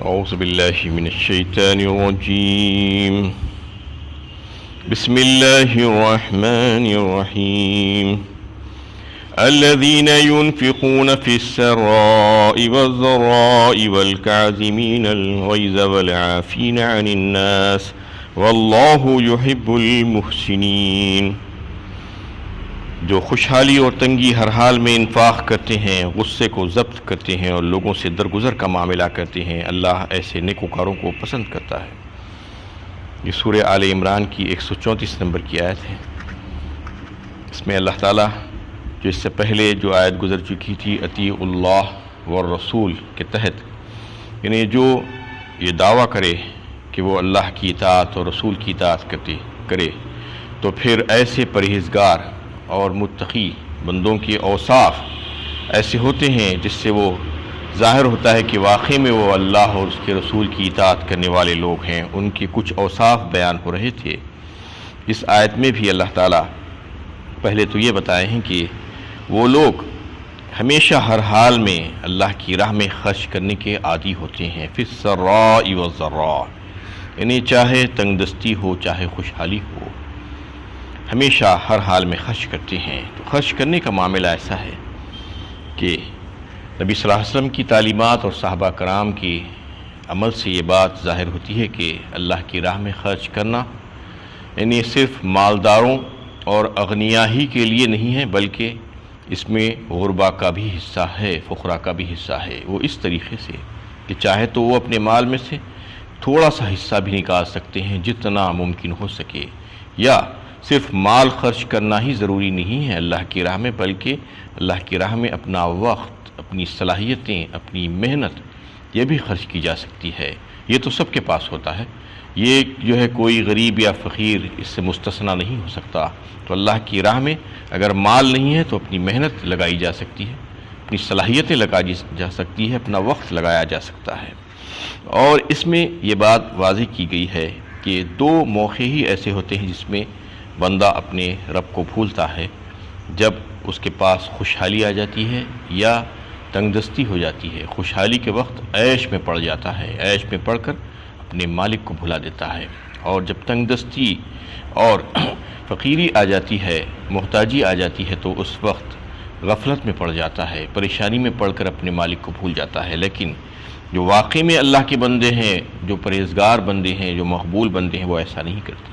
أعوذ بالله من الشيطان الرجيم. بسم الله الرحمن الرحيم. الذين ينفقون في السراء والضراء والكاظمين الغيظ والعافين عن الناس والله يحب المحسنين. جو خوشحالی اور تنگی ہر حال میں انفاق کرتے ہیں، غصے کو ضبط کرتے ہیں اور لوگوں سے درگزر کا معاملہ کرتے ہیں، اللہ ایسے نیکوکاروں کو پسند کرتا ہے. یہ سورہ آل عمران کی 134 نمبر کی آیت ہے. اس میں اللہ تعالیٰ جو اس سے پہلے جو آیت گزر چکی تھی اطیع اللہ والرسول کے تحت، یعنی جو یہ دعویٰ کرے کہ وہ اللہ کی اطاعت اور رسول کی اطاعت کرے، تو پھر ایسے پرہیزگار اور متقی بندوں کے اوصاف ایسے ہوتے ہیں جس سے وہ ظاہر ہوتا ہے کہ واقعی میں وہ اللہ اور اس کے رسول کی اطاعت کرنے والے لوگ ہیں. ان کے کچھ اوصاف بیان ہو رہے تھے. اس آیت میں بھی اللہ تعالیٰ پہلے تو یہ بتائے ہیں کہ وہ لوگ ہمیشہ ہر حال میں اللہ کی راہ میں خرچ کرنے کے عادی ہوتے ہیں. فی السراء والضراء، یعنی چاہے تنگ دستی ہو چاہے خوشحالی ہو، ہمیشہ ہر حال میں خرچ کرتے ہیں. تو خرچ کرنے کا معاملہ ایسا ہے کہ نبی صلی اللہ علیہ وسلم کی تعلیمات اور صحابہ کرام کی عمل سے یہ بات ظاہر ہوتی ہے کہ اللہ کی راہ میں خرچ کرنا یعنی صرف مالداروں اور اغنیاء ہی کے لیے نہیں ہے، بلکہ اس میں غربا کا بھی حصہ ہے، فقراء کا بھی حصہ ہے. وہ اس طریقے سے کہ چاہے تو وہ اپنے مال میں سے تھوڑا سا حصہ بھی نکال سکتے ہیں جتنا ممکن ہو سکے، یا صرف مال خرچ کرنا ہی ضروری نہیں ہے اللہ کی راہ میں، بلکہ اللہ کی راہ میں اپنا وقت، اپنی صلاحیتیں، اپنی محنت یہ بھی خرچ کی جا سکتی ہے. یہ تو سب کے پاس ہوتا ہے، یہ جو ہے کوئی غریب یا فقیر اس سے مستثنیٰ نہیں ہو سکتا. تو اللہ کی راہ میں اگر مال نہیں ہے تو اپنی محنت لگائی جا سکتی ہے، اپنی صلاحیتیں لگائی جا سکتی ہے، اپنا وقت لگایا جا سکتا ہے. اور اس میں یہ بات واضح کی گئی ہے کہ دو موقع ہی ایسے ہوتے ہیں جس میں بندہ اپنے رب کو بھولتا ہے، جب اس کے پاس خوشحالی آ جاتی ہے یا تنگ دستی ہو جاتی ہے. خوشحالی کے وقت عیش میں پڑ جاتا ہے، عیش میں پڑ کر اپنے مالک کو بھلا دیتا ہے، اور جب تنگ دستی اور فقیری آ جاتی ہے، محتاجی آ جاتی ہے، تو اس وقت غفلت میں پڑ جاتا ہے، پریشانی میں پڑ کر اپنے مالک کو بھول جاتا ہے. لیکن جو واقعی میں اللہ کے بندے ہیں، جو پرہیزگار بندے ہیں، جو مقبول بندے ہیں، وہ ایسا نہیں کرتے.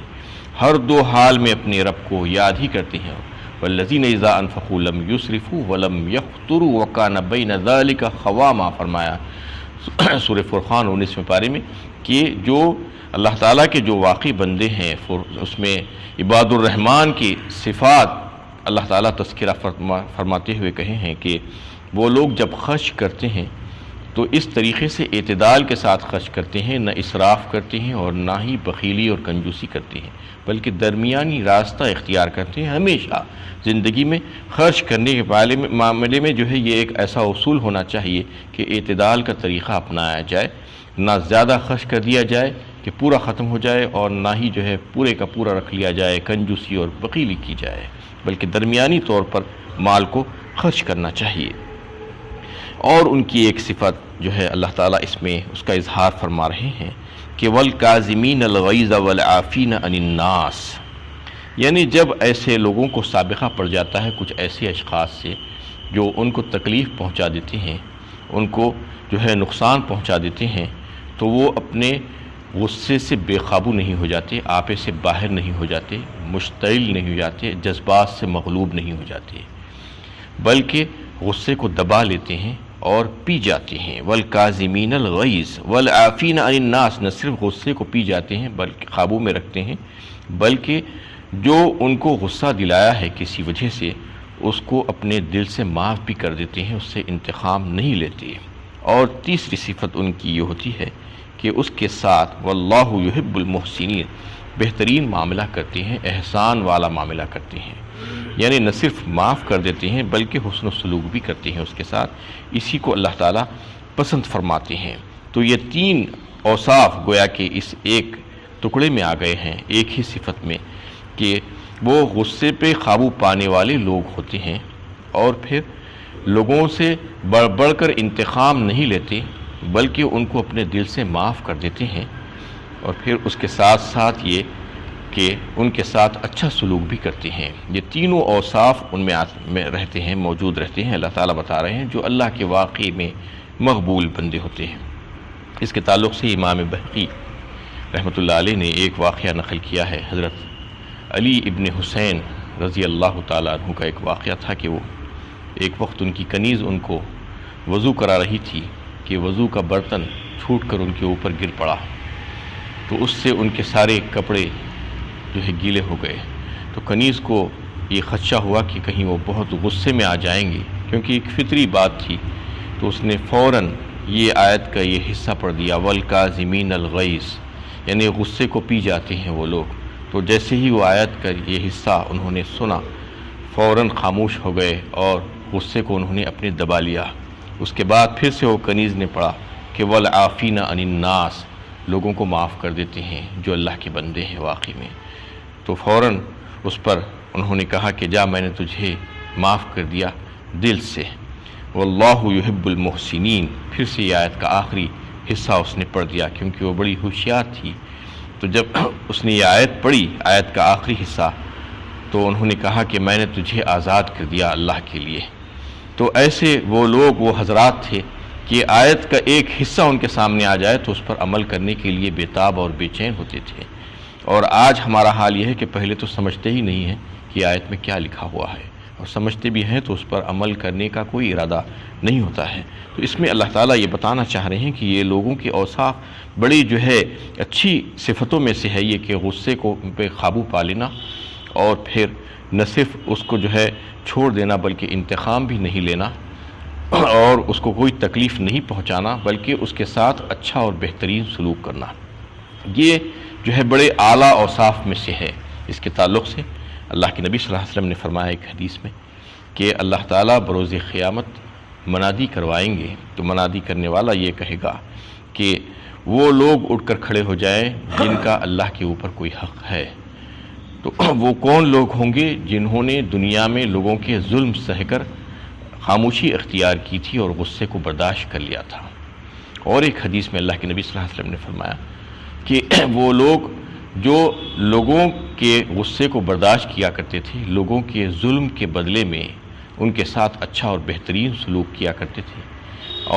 ہر دو حال میں اپنے رب کو یاد ہی کرتے ہیں. والذین اذا انفقوا لم یسرفوا ولم یقتروا وکان بین ذلک قواما، فرمایا سورہ فرقان 19ویں پارے میں کہ جو اللہ تعالیٰ کے جو واقعی بندے ہیں، اس میں عباد الرحمن کی صفات اللہ تعالیٰ تذکرہ فرماتے ہوئے کہے ہیں کہ وہ لوگ جب خرچ کرتے ہیں تو اس طریقے سے اعتدال کے ساتھ خرچ کرتے ہیں، نہ اسراف کرتے ہیں اور نہ ہی بخیلی اور کنجوسی کرتے ہیں، بلکہ درمیانی راستہ اختیار کرتے ہیں. ہمیشہ زندگی میں خرچ کرنے کے معاملے میں جو ہے یہ ایک ایسا اصول ہونا چاہیے کہ اعتدال کا طریقہ اپنایا جائے، نہ زیادہ خرچ کر دیا جائے کہ پورا ختم ہو جائے، اور نہ ہی جو ہے پورے کا پورا رکھ لیا جائے، کنجوسی اور بخیلی کی جائے، بلکہ درمیانی طور پر مال کو خرچ کرنا چاہیے. اور ان کی ایک صفت جو ہے اللہ تعالیٰ اس میں اس کا اظہار فرما رہے ہیں کہ وَالْكَاظِمِينَ الْغَيْظَ وَالْعَافِينَ عَنِ النَّاسِ، یعنی جب ایسے لوگوں کو سابقہ پڑ جاتا ہے کچھ ایسے اشخاص سے جو ان کو تکلیف پہنچا دیتے ہیں، ان کو جو ہے نقصان پہنچا دیتے ہیں، تو وہ اپنے غصے سے بے قابو نہیں ہو جاتے، آپے سے باہر نہیں ہو جاتے، مشتعل نہیں ہو جاتے، جذبات سے مغلوب نہیں ہو جاتے، بلکہ غصے کو دبا لیتے ہیں اور پی جاتے ہیں. والکاظمین الغیظ والعافین عن الناس، نہ صرف غصے کو پی جاتے ہیں بلکہ قابو میں رکھتے ہیں، بلکہ جو ان کو غصہ دلایا ہے کسی وجہ سے اس کو اپنے دل سے معاف بھی کر دیتے ہیں، اس سے انتقام نہیں لیتے. اور تیسری صفت ان کی یہ ہوتی ہے کہ اس کے ساتھ واللہ یحب المحسنین، بہترین معاملہ کرتے ہیں، احسان والا معاملہ کرتے ہیں، یعنی نہ صرف معاف کر دیتے ہیں بلکہ حسن و سلوک بھی کرتے ہیں اس کے ساتھ. اسی کو اللہ تعالیٰ پسند فرماتے ہیں. تو یہ تین اوصاف گویا کہ اس ایک ٹکڑے میں آ گئے ہیں، ایک ہی صفت میں، کہ وہ غصے پہ قابو پانے والے لوگ ہوتے ہیں، اور پھر لوگوں سے بڑھ کر انتقام نہیں لیتے، بلکہ ان کو اپنے دل سے معاف کر دیتے ہیں، اور پھر اس کے ساتھ ساتھ یہ کہ ان کے ساتھ اچھا سلوک بھی کرتے ہیں۔ یہ تینوں اوصاف ان میں رہتے ہیں، موجود رہتے ہیں۔ اللہ تعالیٰ بتا رہے ہیں جو اللہ کے واقعی میں مقبول بندے ہوتے ہیں۔ اس کے تعلق سے امام بہقی رحمۃ اللہ علیہ نے ایک واقعہ نقل کیا ہے۔ حضرت علی ابن حسین رضی اللہ تعالیٰ عنہ کا ایک واقعہ تھا کہ وہ ایک وقت ان کی کنیز ان کو وضو کرا رہی تھی کہ وضو کا برتن چھوٹ کر ان کے اوپر گر پڑا، تو اس سے ان کے سارے کپڑے جو ہے گیلے ہو گئے۔ تو کنیز کو یہ خدشہ ہوا کہ کہیں وہ بہت غصے میں آ جائیں گے، کیونکہ ایک فطری بات تھی، تو اس نے فوراً یہ آیت کا یہ حصہ پڑھ دیا، وَالْكَاظِمِينَ الْغَيْظَ، یعنی غصے کو پی جاتے ہیں وہ لوگ۔ تو جیسے ہی وہ آیت کا یہ حصہ انہوں نے سنا، فوراً خاموش ہو گئے اور غصے کو انہوں نے اپنے دبا لیا۔ اس کے بعد پھر سے وہ کنیز نے پڑھا کہ وَالْعَافِينَ عَنِ النَّاسِ، لوگوں کو معاف کر دیتے ہیں جو اللہ کے بندے ہیں واقعی میں۔ تو فوراً اس پر انہوں نے کہا کہ جا، میں نے تجھے معاف کر دیا دل سے، واللہ یحب المحسنین۔ پھر سے یہ آیت کا آخری حصہ اس نے پڑھ دیا، کیونکہ وہ بڑی ہوشیار تھی۔ تو جب اس نے یہ آیت پڑھی، آیت کا آخری حصہ، تو انہوں نے کہا کہ میں نے تجھے آزاد کر دیا اللہ کے لیے۔ تو ایسے وہ لوگ، وہ حضرات تھے کہ آیت کا ایک حصہ ان کے سامنے آ جائے تو اس پر عمل کرنے کے لیے بے تاب اور بے چین ہوتے تھے۔ اور آج ہمارا حال یہ ہے کہ پہلے تو سمجھتے ہی نہیں ہیں کہ آیت میں کیا لکھا ہوا ہے، اور سمجھتے بھی ہیں تو اس پر عمل کرنے کا کوئی ارادہ نہیں ہوتا ہے۔ تو اس میں اللہ تعالیٰ یہ بتانا چاہ رہے ہیں کہ یہ لوگوں کے اوصاف بڑی جو ہے اچھی صفتوں میں سے ہے، یہ کہ غصے کو پہ قابو پا لینا، اور پھر نہ صرف اس کو جو ہے چھوڑ دینا بلکہ انتقام بھی نہیں لینا، اور اس کو کوئی تکلیف نہیں پہنچانا بلکہ اس کے ساتھ اچھا اور بہترین سلوک کرنا۔ یہ جو ہے بڑے اعلیٰ اوصاف میں سے ہے۔ اس کے تعلق سے اللہ کے نبی صلی اللہ علیہ وسلم نے فرمایا ایک حدیث میں کہ اللہ تعالیٰ بروز قیامت منادی کروائیں گے، تو منادی کرنے والا یہ کہے گا کہ وہ لوگ اٹھ کر کھڑے ہو جائیں جن کا اللہ کے اوپر کوئی حق ہے۔ تو وہ کون لوگ ہوں گے؟ جنہوں نے دنیا میں لوگوں کے ظلم سہ کر خاموشی اختیار کی تھی اور غصے کو برداشت کر لیا تھا۔ اور ایک حدیث میں اللہ کے نبی صلی اللہ علیہ وسلم نے فرمایا کہ وہ لوگ جو لوگوں کے غصے کو برداشت کیا کرتے تھے، لوگوں کے ظلم کے بدلے میں ان کے ساتھ اچھا اور بہترین سلوک کیا کرتے تھے،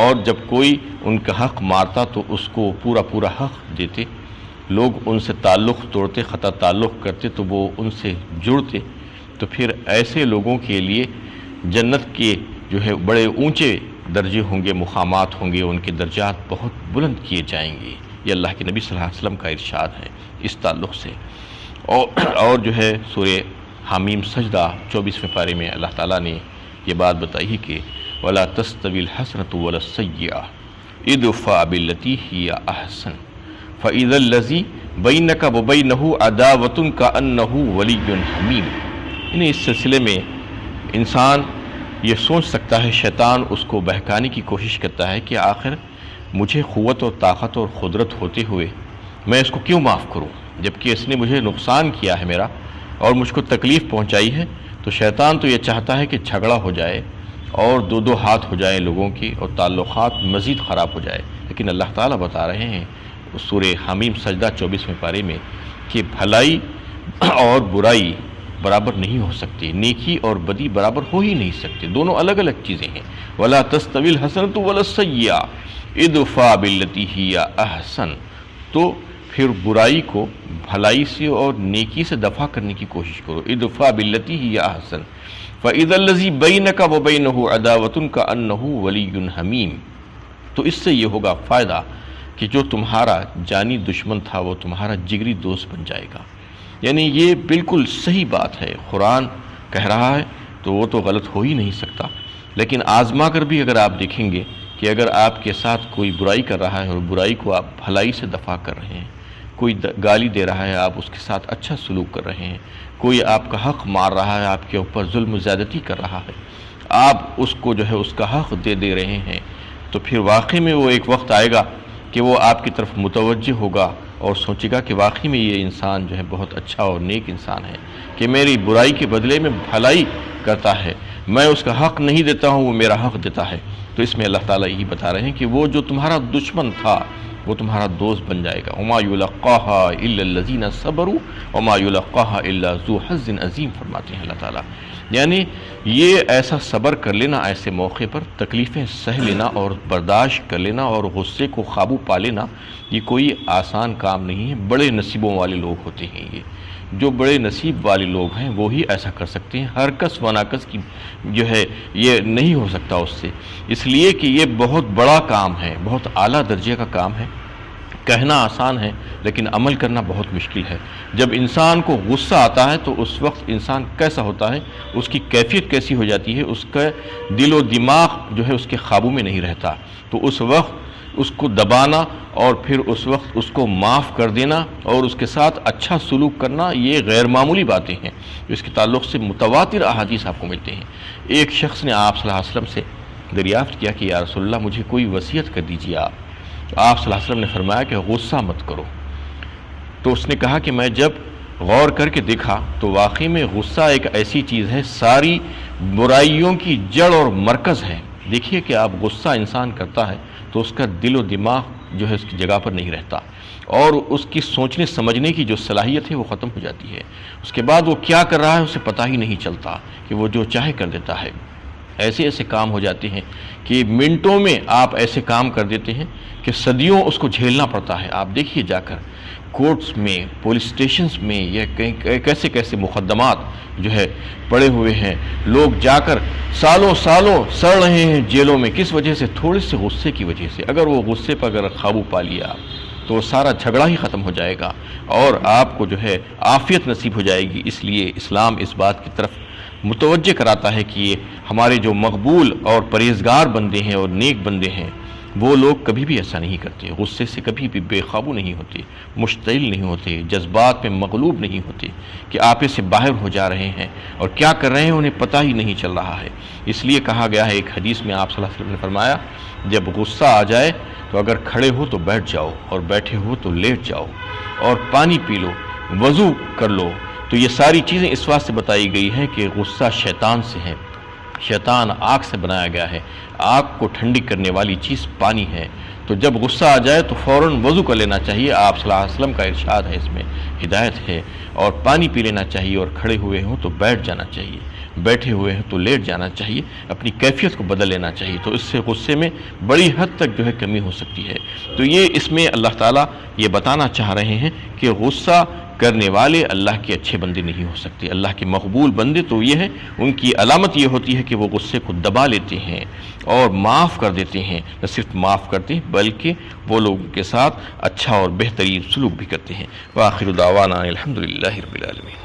اور جب کوئی ان کا حق مارتا تو اس کو پورا حق دیتے، لوگ ان سے تعلق توڑتے، قطع تعلق کرتے تو وہ ان سے جڑتے، تو پھر ایسے لوگوں کے لیے جنت کے جو ہے بڑے اونچے درجے ہوں گے، مقامات ہوں گے، ان کے درجات بہت بلند کیے جائیں گے۔ یہ اللہ کے نبی صلی اللہ علیہ وسلم کا ارشاد ہے اس تعلق سے۔ اور جو ہے سورہ حمیم سجدہ 24ویں پارے میں اللہ تعالیٰ نے یہ بات بتائی کہ وَلَا تَسْتَوِي الْحَسَنَةُ وَلَا السَّيِّئَةُ اِدْفَعْ بِالَّتِي هِيَ أَحْسَنُ فَإِذَا الَّذِي بَيْنَكَ وَبَيْنَهُ عَدَاوَةٌ كَأَنَّهُ وَلِيٌّ حَمِيمٌ۔ یعنی اس سلسلے میں انسان یہ سوچ سکتا ہے، شیطان اس کو بہکانے کی کوشش کرتا ہے کہ آخر مجھے قوت اور طاقت اور قدرت ہوتے ہوئے میں اس کو کیوں معاف کروں، جبکہ اس نے مجھے نقصان کیا ہے میرا اور مجھ کو تکلیف پہنچائی ہے۔ تو شیطان تو یہ چاہتا ہے کہ جھگڑا ہو جائے اور دو ہاتھ ہو جائیں لوگوں کی اور تعلقات مزید خراب ہو جائے، لیکن اللہ تعالیٰ بتا رہے ہیں سورہ حمیم سجدہ 24ویں پارے میں کہ بھلائی اور برائی برابر نہیں ہو سکتی، نیکی اور بدی برابر ہو ہی نہیں سکتے، دونوں الگ الگ چیزیں ہیں۔ وَلَا تَسْتَوِي الْحَسَنَةُ وَلَا السَّيِّئَةُ اِدْفَعْ بِالَّتِي هِيَ أَحْسَنُ۔ تو پھر برائی کو بھلائی سے اور نیکی سے دفع کرنے کی کوشش کرو، اِدْفَعْ بِالَّتِي هِيَ أَحْسَنُ فَإِذَا الَّذِي بَيْنَكَ وَبَيْنَهُ عَدَاوَةٌ كَأَنَّهُ وَلِيٌّ حَمِيمٌ۔ تو اس سے یہ ہوگا فائدہ کہ جو تمہارا جانی دشمن تھا وہ تمہارا جگری دوست بن جائے گا۔ یعنی یہ بالکل صحیح بات ہے، قرآن کہہ رہا ہے تو وہ تو غلط ہو ہی نہیں سکتا۔ لیکن آزما کر بھی اگر آپ دیکھیں گے کہ اگر آپ کے ساتھ کوئی برائی کر رہا ہے اور برائی کو آپ بھلائی سے دفع کر رہے ہیں، کوئی گالی دے رہا ہے آپ اس کے ساتھ اچھا سلوک کر رہے ہیں، کوئی آپ کا حق مار رہا ہے، آپ کے اوپر ظلم و زیادتی کر رہا ہے، آپ اس کو جو ہے اس کا حق دے رہے ہیں، تو پھر واقعی میں وہ ایک وقت آئے گا کہ وہ آپ کی طرف متوجہ ہوگا اور سوچے گا کہ واقعی میں یہ انسان جو ہے بہت اچھا اور نیک انسان ہے کہ میری برائی کے بدلے میں بھلائی کرتا ہے۔ میں اس کا حق نہیں دیتا ہوں، وہ میرا حق دیتا ہے۔ تو اس میں اللہ تعالیٰ یہی بتا رہے ہیں کہ وہ جو تمہارا دشمن تھا وہ تمہارا دوست بن جائے گا۔ وما یلقاها الا الذین صبروا وما یلقاها الا ذو حظ عظیم فرماتے ہیں اللہ تعالیٰ۔ یعنی یہ ایسا صبر کر لینا، ایسے موقع پر تکلیفیں سہ لینا اور برداشت کر لینا اور غصے کو قابو پا لینا، یہ کوئی آسان کام نہیں ہے۔ بڑے نصیبوں والے لوگ ہوتے ہیں یہ، جو بڑے نصیب والے لوگ ہیں وہی ایسا کر سکتے ہیں۔ ہر کس و ناکس کی جو ہے یہ نہیں ہو سکتا اس سے، اس لیے کہ یہ بہت بڑا کام ہے، بہت اعلیٰ درجے کا کام ہے۔ کہنا آسان ہے لیکن عمل کرنا بہت مشکل ہے۔ جب انسان کو غصہ آتا ہے تو اس وقت انسان کیسا ہوتا ہے، اس کی کیفیت کیسی ہو جاتی ہے، اس کا دل و دماغ جو ہے اس کے قابو میں نہیں رہتا۔ تو اس وقت اس کو دبانا اور پھر اس وقت اس کو معاف کر دینا اور اس کے ساتھ اچھا سلوک کرنا، یہ غیر معمولی باتیں ہیں۔ اس کے تعلق سے متواتر احادیث آپ کو ملتے ہیں۔ ایک شخص نے آپ صلی اللہ علیہ وسلم سے دریافت کیا کہ یا رسول اللہ مجھے کوئی وصیت کر دیجیے آپ صلی اللہ علیہ وسلم نے فرمایا کہ غصہ مت کرو۔ تو اس نے کہا کہ میں جب غور کر کے دیکھا تو واقعی میں غصہ ایک ایسی چیز ہے، ساری برائیوں کی جڑ اور مرکز ہے۔ دیکھیے کہ آپ غصہ انسان کرتا ہے تو اس کا دل و دماغ جو ہے اس کی جگہ پر نہیں رہتا اور اس کی سوچنے سمجھنے کی جو صلاحیت ہے وہ ختم ہو جاتی ہے۔ اس کے بعد وہ کیا کر رہا ہے اسے پتہ ہی نہیں چلتا کہ وہ جو چاہے کر دیتا ہے۔ ایسے ایسے کام ہو جاتے ہیں کہ منٹوں میں آپ ایسے کام کر دیتے ہیں کہ صدیوں اس کو جھیلنا پڑتا ہے۔ آپ دیکھیے جا کر کورٹس میں، پولیس سٹیشنز میں، یہ کیسے کیسے مقدمات جو ہے پڑے ہوئے ہیں، لوگ جا کر سالوں سالوں سڑ رہے ہیں جیلوں میں۔ کس وجہ سے؟ تھوڑے سے غصے کی وجہ سے۔ اگر وہ غصے پر اگر قابو پا لیا تو سارا جھگڑا ہی ختم ہو جائے گا اور آپ کو جو ہے عافیت نصیب ہو جائے گی۔ اس لیے اسلام اس بات کی طرف متوجہ کراتا ہے کہ یہ ہمارے جو مقبول اور پرہیزگار بندے ہیں اور نیک بندے ہیں وہ لوگ کبھی بھی ایسا نہیں کرتے، غصے سے کبھی بھی بے قابو نہیں ہوتے، مشتعل نہیں ہوتے، جذبات میں مغلوب نہیں ہوتے کہ آپے سے باہر ہو جا رہے ہیں اور کیا کر رہے ہیں انہیں پتہ ہی نہیں چل رہا ہے۔ اس لیے کہا گیا ہے ایک حدیث میں، آپ صلی اللہ علیہ وسلم نے فرمایا جب غصہ آ جائے تو اگر کھڑے ہو تو بیٹھ جاؤ اور بیٹھے ہو تو لیٹ جاؤ اور پانی پی لو، وضو کر لو۔ تو یہ ساری چیزیں اس واسطے بتائی گئی ہیں کہ غصہ شیطان سے ہے، شیطان آگ سے بنایا گیا ہے، آگ کو ٹھنڈی کرنے والی چیز پانی ہے۔ تو جب غصہ آ جائے تو فوراً وضو کر لینا چاہیے، آپ صلی اللہ علیہ وسلم کا ارشاد ہے، اس میں ہدایت ہے، اور پانی پی لینا چاہیے اور کھڑے ہوئے ہوں تو بیٹھ جانا چاہیے، بیٹھے ہوئے ہیں تو لیٹ جانا چاہیے، اپنی کیفیت کو بدل لینا چاہیے۔ تو اس سے غصے میں بڑی حد تک جو ہے کمی ہو سکتی ہے۔ تو یہ اس میں اللہ تعالیٰ یہ بتانا چاہ رہے ہیں کہ غصہ کرنے والے اللہ کے اچھے بندے نہیں ہو سکتے۔ اللہ کے مقبول بندے تو یہ ہیں، ان کی علامت یہ ہوتی ہے کہ وہ غصے کو دبا لیتے ہیں اور معاف کر دیتے ہیں۔ نہ صرف معاف کرتے ہیں بلکہ وہ لوگوں کے ساتھ اچھا اور بہترین سلوک بھی کرتے ہیں۔ وآخر دعوانا الحمدللہ رب العالمین۔